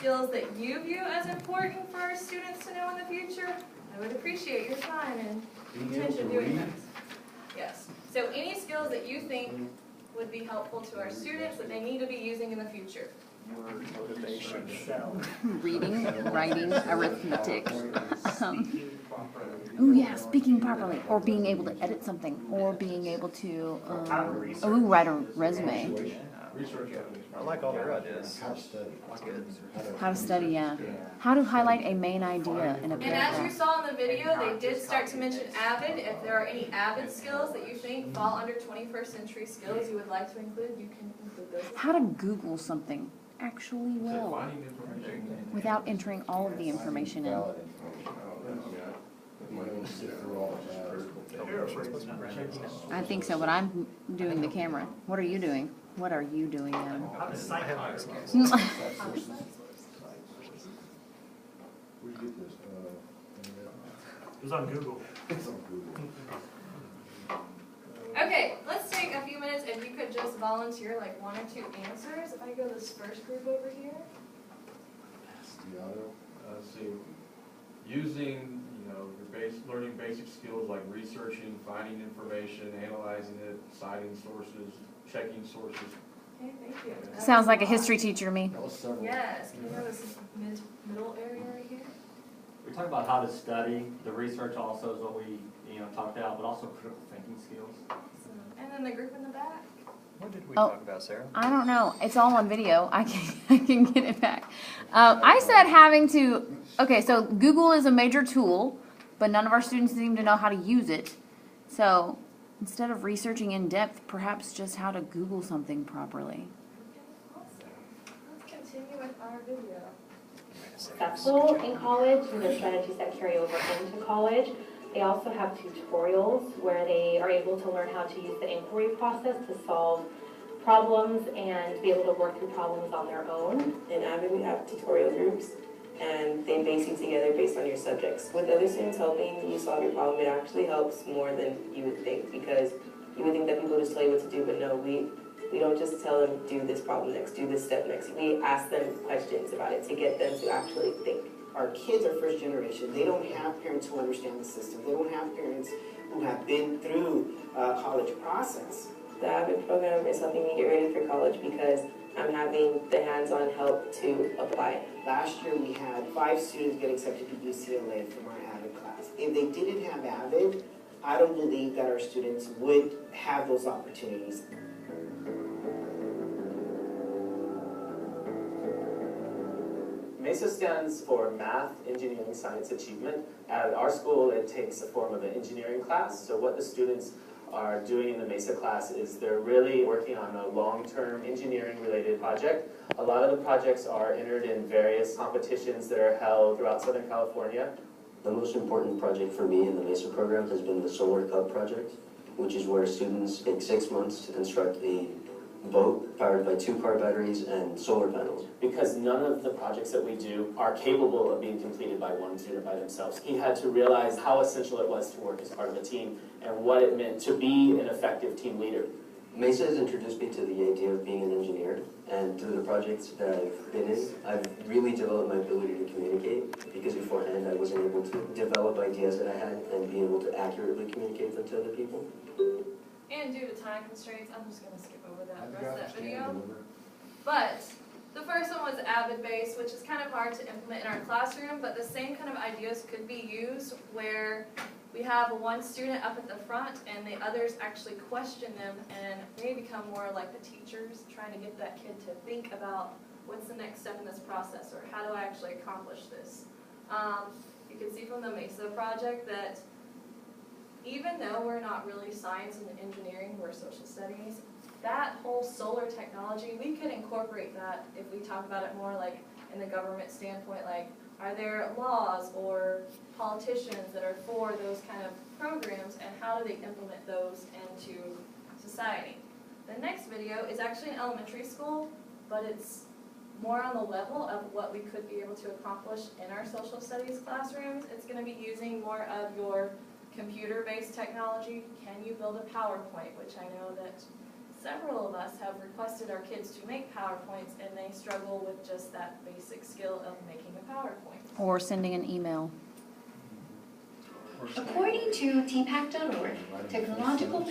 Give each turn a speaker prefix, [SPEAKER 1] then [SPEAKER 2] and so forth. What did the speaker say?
[SPEAKER 1] skills that you view as important for our students to know in the future, I would appreciate your time and attention doing that. Yes. So any skills that you think would be helpful to our students that they need to be using in the future.
[SPEAKER 2] Motivation.
[SPEAKER 3] Reading, writing, arithmetic. Oh yeah, speaking properly, or being able to edit something, or being able to write a resume.
[SPEAKER 2] I like all their ideas.
[SPEAKER 3] How to study, yeah. How to highlight a main idea in a
[SPEAKER 1] And as you
[SPEAKER 3] paragraph.
[SPEAKER 1] saw in the video, they did start to mention Avid. If there are any Avid skills that you think fall under 21st century skills you would like to include, you can include those.
[SPEAKER 3] How to Google something actually well without entering all of the information in. I think so, but I'm doing the camera. What are you doing? What are you doing then?
[SPEAKER 4] It was on Google.
[SPEAKER 1] Okay, let's take a few minutes if you could just volunteer like 1 or 2 answers. If I go this first group over here.
[SPEAKER 5] Let's see, using, learning basic skills like researching, finding information, analyzing it, citing sources, checking sources.
[SPEAKER 1] Okay, thank you.
[SPEAKER 3] Sounds like a history teacher to me.
[SPEAKER 1] Yes, can you go this middle area right here?
[SPEAKER 6] We talked about how to study. The research also is what we, talked about, but also critical thinking skills.
[SPEAKER 1] Awesome. And then the group in the back.
[SPEAKER 2] What did we
[SPEAKER 3] Oh.
[SPEAKER 2] talk about, Sarah?
[SPEAKER 3] I don't know. It's all on video. I can get it back. I said having to. Okay, so Google is a major tool, but none of our students seem to know how to use it. So instead of researching in depth, perhaps just how to Google something properly.
[SPEAKER 1] Okay, awesome. Let's continue with our video.
[SPEAKER 7] Successful in college and the strategies that carry over into college. They also have tutorials where they are able to learn how to use the inquiry process to solve problems and be able to work through problems on their own.
[SPEAKER 8] In Avid, we have tutorial groups, and they base you together based on your subjects. With other students helping you solve your problem, it actually helps more than you would think, because you would think that people just tell you what to do, but no, we don't just tell them, do this problem next, do this step next. We ask them questions about it to get them to actually think.
[SPEAKER 9] Our kids are first generation. They don't have parents who understand the system. They don't have parents who have been through a college process.
[SPEAKER 8] The Avid program is helping me get ready for college because I'm having the hands-on help to apply it.
[SPEAKER 9] Last year we had 5 students get accepted to UCLA from our Avid class. If they didn't have Avid, I don't believe that our students would have those opportunities.
[SPEAKER 10] MESA stands for Math, Engineering, Science Achievement. At our school, it takes the form of an engineering class. So what the students are doing in the MESA class is they're really working on a long-term engineering-related project. A lot of the projects are entered in various competitions that are held throughout Southern California.
[SPEAKER 11] The most important project for me in the MESA program has been the Solar Cub project, which is where students take 6 months to construct a boat powered by 2 car batteries and solar panels.
[SPEAKER 10] Because none of the projects that we do are capable of being completed by one student by themselves. He had to realize how essential it was to work as part of a team and what it meant to be an effective team leader.
[SPEAKER 11] MESA has introduced me to the idea of being an engineer, and through the projects that I've been in, I've really developed my ability to communicate, because beforehand I wasn't able to develop ideas that I had and be able to accurately communicate them to other people.
[SPEAKER 1] And due to time constraints, I'm just going to skip over that rest of that video. But the first one was Avid-based, which is kind of hard to implement in our classroom, but the same kind of ideas could be used where we have one student up at the front and the others actually question them, and they become more like the teachers, trying to get that kid to think about what's the next step in this process, or how do I actually accomplish this. You can see from the MESA project that even though we're not really science and engineering, we're social studies, that whole solar technology, we could incorporate that if we talk about it more like in the government standpoint, like are there laws or politicians that are for those kind of programs, and how do they implement those into society. The next video is actually in elementary school, but it's more on the level of what we could be able to accomplish in our social studies classrooms. It's going to be using more of your computer-based technology. Can you build a PowerPoint, which I know that several of us have requested our kids to make PowerPoints, and they struggle with just that basic skill of making a PowerPoint.
[SPEAKER 3] Or sending an email.
[SPEAKER 12] According to tpac.org, technological